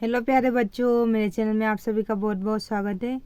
Hello प्यारे बच्चों, मेरे चैनल में आप सभी का बहुत बहुत स्वागत है।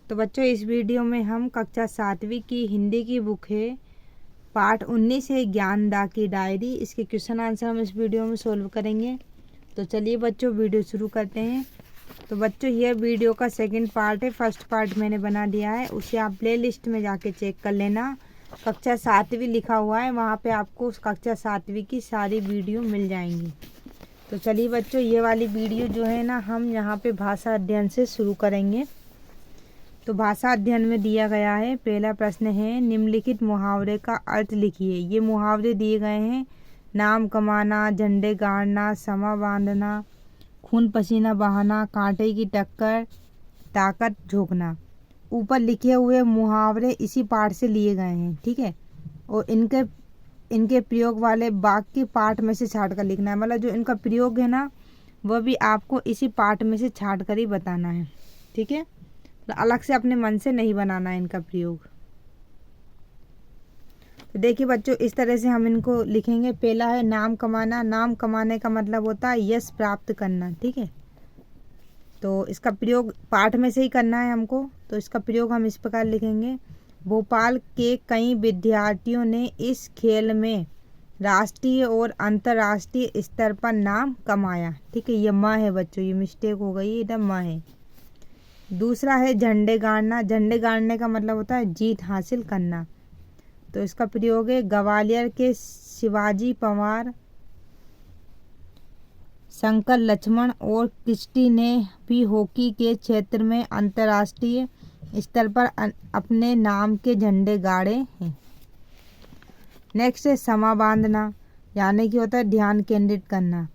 तो बच्चों, इस वीडियो में हम कक्षा 7वीं की हिंदी की बुक है पाठ 19 है ज्ञानदा की डायरी। इसके क्वेश्चन आंसर हम इस वीडियो में सोल्व करेंगे। तो चलिए बच्चों, वीडियो शुरू करते हैं। तो बच्चों, यह वीडियो का सेकंड पार्ट है। फर्स्ट पार्ट मैंने बना दिया है, उसे आप प्ले लिस्ट में जाके चेक कर लेना। कक्षा 7वीं लिखा हुआ है, वहाँ पे आपको कक्षा 7वीं की सारी वीडियो मिल जाएंगी। तो चलिए बच्चों, ये वाली वीडियो जो है ना, हम यहाँ पे भाषा अध्ययन से शुरू करेंगे। तो भाषा अध्ययन में दिया गया है, पहला प्रश्न है निम्नलिखित मुहावरे का अर्थ लिखिए। ये मुहावरे दिए गए हैं, नाम कमाना, झंडे गाड़ना, समा बांधना, खून पसीना बहाना, कांटे की टक्कर, ताकत झोंकना। ऊपर लिखे हुए मुहावरे इसी पाठ से लिए गए हैं, ठीक है। और इनके प्रयोग वाले वाक्य पाठ में से छांट कर लिखना है। मतलब जो इनका प्रयोग है ना, वह भी आपको इसी पाठ में से छांट कर ही बताना है, ठीक है। तो अलग से अपने मन से नहीं बनाना है इनका प्रयोग। तो देखिए बच्चों, इस तरह से हम इनको लिखेंगे। पहला है नाम कमाना। नाम कमाने का मतलब होता है यश प्राप्त करना, ठीक है। तो इसका प्रयोग पाठ में से ही करना है हमको। तो इसका प्रयोग हम इस प्रकार लिखेंगे। भोपाल के कई विद्यार्थियों ने इस खेल में राष्ट्रीय और अंतर्राष्ट्रीय स्तर पर नाम कमाया, ठीक है। ये माँ है बच्चों, ये मिस्टेक हो गई, ये माँ है। दूसरा है झंडे गाड़ना। झंडे गाड़ने का मतलब होता है जीत हासिल करना। तो इसका प्रयोग है ग्वालियर के शिवाजी पवार, शंकर लक्ष्मण और क्रिस्टी ने भी हॉकी के क्षेत्र में अंतर्राष्ट्रीय स्तर पर अपने नाम के झंडे गाड़े हैं। नेक्स्ट है समा बांधना, यानी कि होता है ध्यान केंद्रित करना।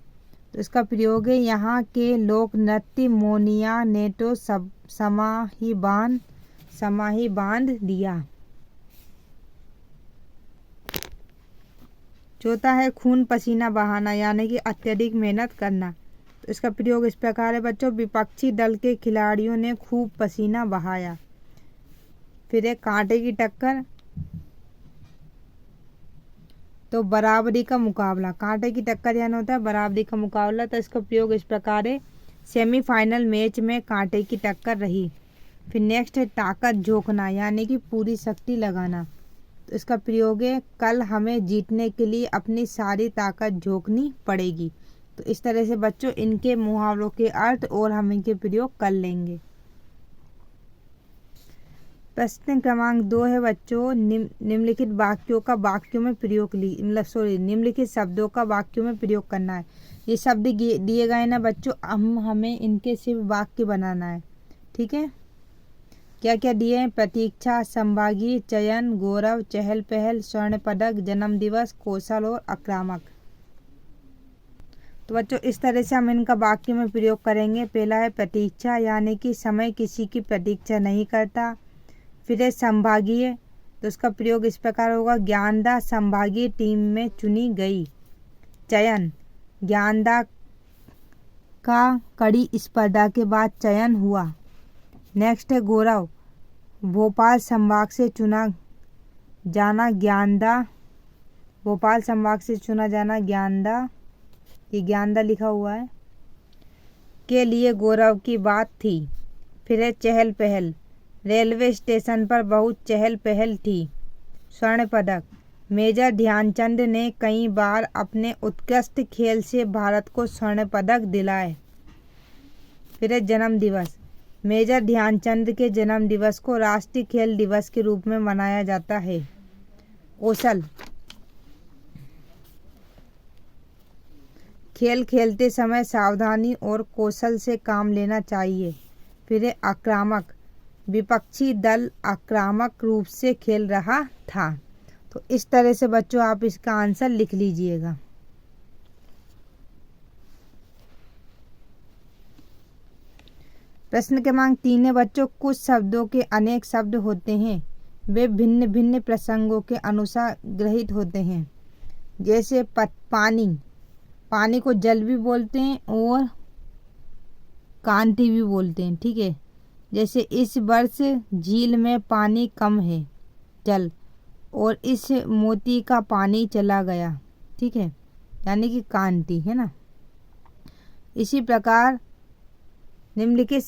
तो इसका प्रयोग है यहाँ के लोक नृत्य मोनिया ने तो सब समा ही बांध दिया। चौथा है खून पसीना बहाना, यानी कि अत्यधिक मेहनत करना। तो इसका प्रयोग इस प्रकार है बच्चों, विपक्षी दल के खिलाड़ियों ने खूब पसीना बहाया। फिर है कांटे की टक्कर, तो बराबरी का मुकाबला। कांटे की टक्कर यानी होता है बराबरी का मुकाबला। तो इसका प्रयोग इस प्रकार है, सेमीफाइनल मैच में कांटे की टक्कर रही। फिर नेक्स्ट है ताकत झोंकना, यानी कि पूरी शक्ति लगाना। तो इसका प्रयोग है कल हमें जीतने के लिए अपनी सारी ताकत झोंकनी पड़ेगी। तो इस तरह से बच्चों इनके मुहावरों के अर्थ और हम इनके प्रयोग कर लेंगे। प्रश्न क्रमांक 2 है बच्चों, निम्नलिखित वाक्यों का वाक्यों में प्रयोग निम्नलिखित शब्दों का वाक्यों में प्रयोग करना है। ये शब्द दिए गए ना बच्चों, हमें इनके सिर्फ वाक्य बनाना है, ठीक है। क्या क्या दिए हैं? प्रतीक्षा, संभागी, चयन, गौरव, चहल पहल, स्वर्ण पदक, जन्म दिवस, कौशल और आक्रामक। तो बच्चों इस तरह से हम इनका वाक्य में प्रयोग करेंगे। पहला है प्रतीक्षा, यानी कि समय किसी की प्रतीक्षा नहीं करता। फिर है संभागीय, तो इसका प्रयोग इस प्रकार होगा, ज्ञानदा संभागीय टीम में चुनी गई। चयन, ज्ञानदा का कड़ी स्पर्धा के बाद चयन हुआ। नेक्स्ट है गौरव, भोपाल संभाग से चुना जाना ज्ञानदा, भोपाल संभाग से चुना जाना ज्ञानदा, ये ज्ञानदा लिखा हुआ है, के लिए गौरव की बात थी। फिर है चहल पहल, रेलवे स्टेशन पर बहुत चहल पहल थी। स्वर्ण पदक, मेजर ध्यानचंद ने कई बार अपने उत्कृष्ट खेल से भारत को स्वर्ण पदक दिलाए। फिर है जन्म दिवस, मेजर ध्यानचंद के जन्म दिवस को राष्ट्रीय खेल दिवस के रूप में मनाया जाता है। कौशल, खेल खेलते समय सावधानी और कौशल से काम लेना चाहिए। फिर है आक्रामक, विपक्षी दल आक्रामक रूप से खेल रहा था। तो इस तरह से बच्चों आप इसका आंसर लिख लीजिएगा। प्रश्न क्रमांक 3 है बच्चों, कुछ शब्दों के अनेक शब्द होते हैं, वे भिन्न भिन्न प्रसंगों के अनुसार ग्रहित होते हैं। जैसे पानी, पानी को जल भी बोलते हैं और कांति भी बोलते हैं, ठीक है। जैसे इस वर्ष झील में पानी कम है, जल, और इस मोती का पानी चला गया, ठीक है, यानी कि कांति है ना। इसी प्रकार निम्नलिखित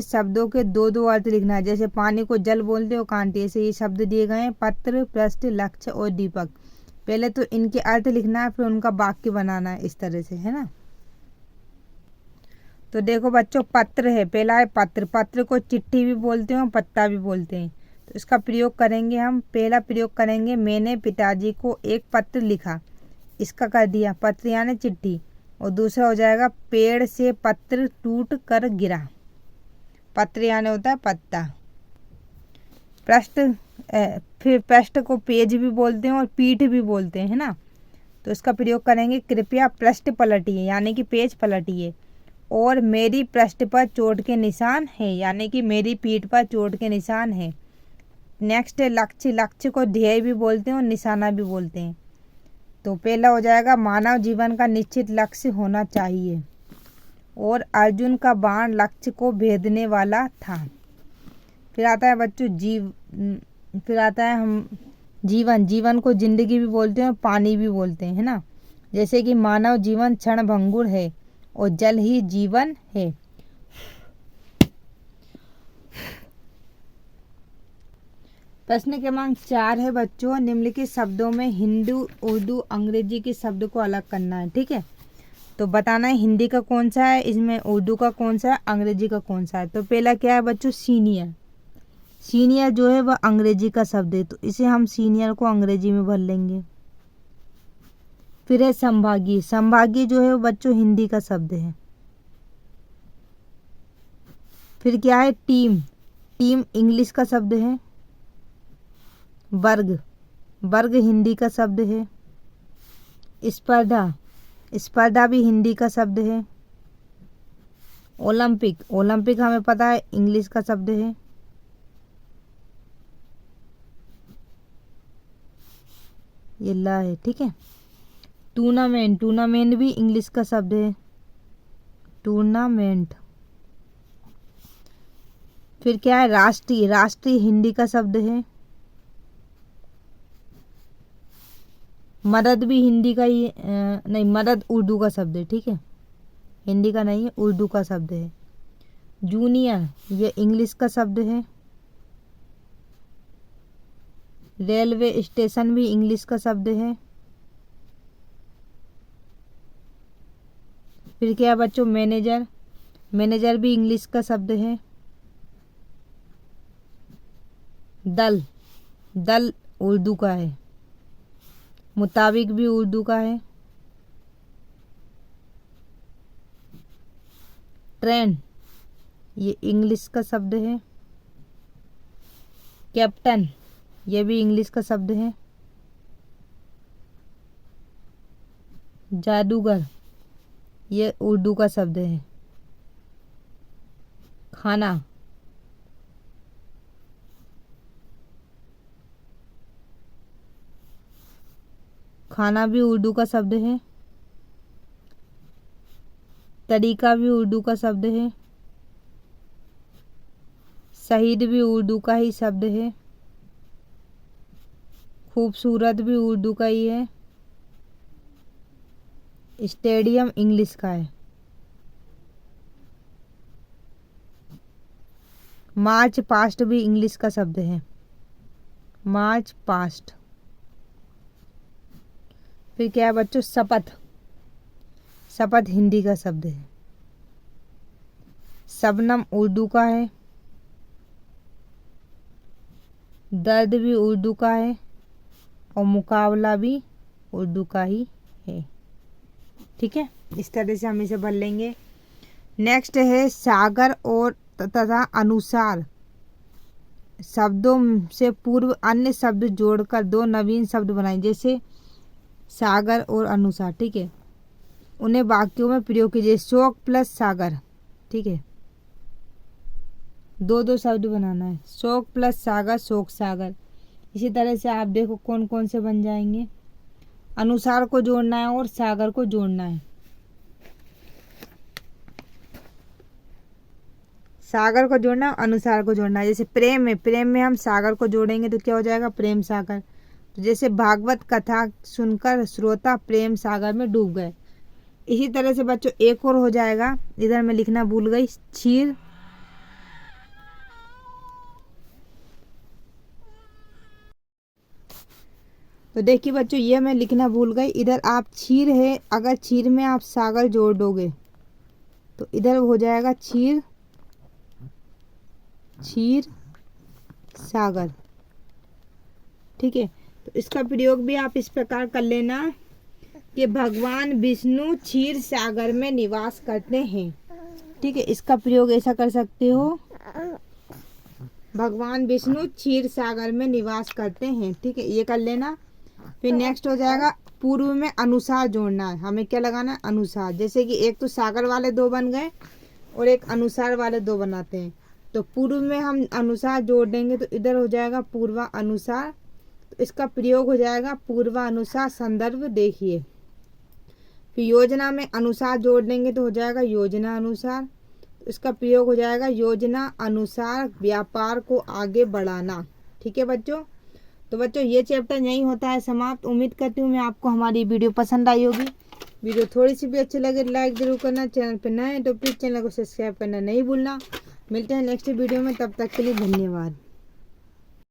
शब्दों के दो दो अर्थ लिखना है। जैसे पानी को जल बोलते हो कांटे, ऐसे ये शब्द दिए गए हैं, पत्र, पृष्ठ, लक्ष्य और दीपक। पहले तो इनके अर्थ लिखना है, फिर उनका वाक्य बनाना है, इस तरह से, है ना। तो देखो बच्चों, पत्र है, पहला है पत्र। पत्र को चिट्ठी भी बोलते हैं, पत्ता भी बोलते हैं। तो इसका प्रयोग करेंगे हम। पहला प्रयोग करेंगे, मैंने पिताजी को एक पत्र लिखा। इसका कर दिया, पत्र यानी चिट्ठी। और दूसरा हो जाएगा, पेड़ से पत्र टूट कर गिरा। पत्र यानी होता है पत्ता। पृष्ठ, फिर पृष्ठ को पेज भी बोलते हैं और पीठ भी बोलते हैं, है ना। तो इसका प्रयोग करेंगे, कृपया पृष्ठ पलटिए, यानी कि पेज पलटिए। और मेरी पृष्ठ पर चोट के निशान है, यानी कि मेरी पीठ पर चोट के निशान है। नेक्स्ट है लक्ष्य। लक्ष्य को ध्येय भी बोलते हैं और निशाना भी बोलते हैं। तो पहला हो जाएगा, मानव जीवन का निश्चित लक्ष्य होना चाहिए। और अर्जुन का बाण लक्ष्य को भेदने वाला था। फिर आता है बच्चों फिर आता है हम जीवन। जीवन को जिंदगी भी बोलते हैं और पानी भी बोलते हैं, है ना। जैसे कि मानव जीवन क्षणभंगुर है और जल ही जीवन है। प्रश्न क्रमांक 4 है बच्चों, निम्नलिखित शब्दों में हिंदी, उर्दू, अंग्रेजी के शब्द को अलग करना है। ठीक है, तो बताना है हिंदी का कौन सा है, इसमें उर्दू का कौन सा है, अंग्रेजी का कौन सा है। तो पहला क्या है बच्चों, सीनियर। सीनियर जो है वह अंग्रेजी का शब्द है, तो इसे हम सीनियर को अंग्रेजी में भर लेंगे। फिर है संभागीय। संभागीय जो है वो बच्चों हिंदी का शब्द है। फिर क्या है, टीम। टीम इंग्लिश का शब्द है। वर्ग। वर्ग हिंदी का शब्द है। स्पर्धा। स्पर्धा भी हिंदी का शब्द है। ओलंपिक। ओलंपिक हमें पता है इंग्लिश का शब्द है। ये ला है, ठीक है। टूर्नामेंट। टूर्नामेंट भी इंग्लिश का शब्द है, टूर्नामेंट। फिर क्या है, राष्ट्रीय। राष्ट्रीय हिंदी का शब्द है। मदद भी हिंदी का ही नहीं, मदद उर्दू का शब्द है, ठीक है, हिंदी का नहीं है, उर्दू का शब्द है। जूनियर ये इंग्लिश का शब्द है। रेलवे स्टेशन भी इंग्लिश का शब्द है। फिर क्या है बच्चों, मैनेजर। मैनेजर भी इंग्लिश का शब्द है। दल। दल उर्दू का है। मुताबिक भी उर्दू का है। ट्रेन ये इंग्लिश का शब्द है। कैप्टन ये भी इंग्लिश का शब्द है। जादूगर ये उर्दू का शब्द है। खाना खाना भी उर्दू का शब्द है। तरीका भी उर्दू का शब्द है। शहीद भी उर्दू का ही शब्द है। खूबसूरत भी उर्दू का ही है। स्टेडियम इंग्लिश का है। मार्च पास्ट भी इंग्लिश का शब्द है, मार्च पास्ट। फिर क्या है बच्चों, शपथ। शपथ हिंदी का शब्द है। शबनम उर्दू का है। दर्द भी उर्दू का है और मुकाबला भी उर्दू का ही है। ठीक है, इस तरह से हम इसे भर लेंगे। नेक्स्ट है सागर और तथा अनुसार। शब्दों से पूर्व अन्य शब्द जोड़कर दो नवीन शब्द बनाएं, जैसे सागर और अनुसार। ठीक है, उन्हें वाक्यों में प्रयोग कीजिए। शोक प्लस सागर। ठीक है, दो दो शब्द बनाना है। शोक प्लस सागर, शोक सागर। इसी तरह से आप देखो कौन कौन से बन जाएंगे। अनुसार को जोड़ना है और सागर को जोड़ना है। सागर को जोड़ना है, अनुसार को जोड़ना है। जैसे प्रेम है, प्रेम में हम सागर को जोड़ेंगे तो क्या हो जाएगा, प्रेम सागर। तो जैसे भागवत कथा सुनकर श्रोता प्रेम सागर में डूब गए, इसी तरह से बच्चों एक और हो जाएगा, इधर मैं लिखना भूल गई, क्षीर। तो देखिए बच्चों ये मैं लिखना भूल गई, इधर आप क्षीर है, अगर क्षीर में आप सागर जोड़ दोगे तो इधर हो जाएगा क्षीर, क्षीर सागर। ठीक है, तो इसका प्रयोग भी आप इस प्रकार कर लेना कि भगवान विष्णु क्षीर सागर में निवास करते हैं। ठीक है, इसका प्रयोग ऐसा कर सकते हो, भगवान विष्णु क्षीर सागर में निवास करते हैं। ठीक है, ये कर लेना। फिर नेक्स्ट हो जाएगा पूर्व में अनुसार जोड़ना है, हमें क्या लगाना है, अनुसार। जैसे कि एक तो सागर वाले दो बन गए और एक अनुसार वाले दो बनाते हैं, तो पूर्व में हम अनुसार जोड़ देंगे तो इधर हो जाएगा पूर्वा अनुसार। तो इसका प्रयोग हो जाएगा पूर्वा अनुसार संदर्भ देखिए। फिर योजना में अनुसार जोड़ देंगे तो हो जाएगा योजना अनुसार। तो इसका प्रयोग हो जाएगा योजना अनुसार व्यापार को आगे बढ़ाना। ठीक है बच्चों, तो बच्चों ये चैप्टर यहीं होता है समाप्त। उम्मीद करती हूँ मैं आपको हमारी वीडियो पसंद आई होगी। वीडियो थोड़ी सी भी अच्छी लगे लाइक जरूर करना, चैनल पर नए हैं तो प्लीज़ चैनल को सब्सक्राइब करना नहीं भूलना। मिलते हैं नेक्स्ट वीडियो में, तब तक के लिए धन्यवाद।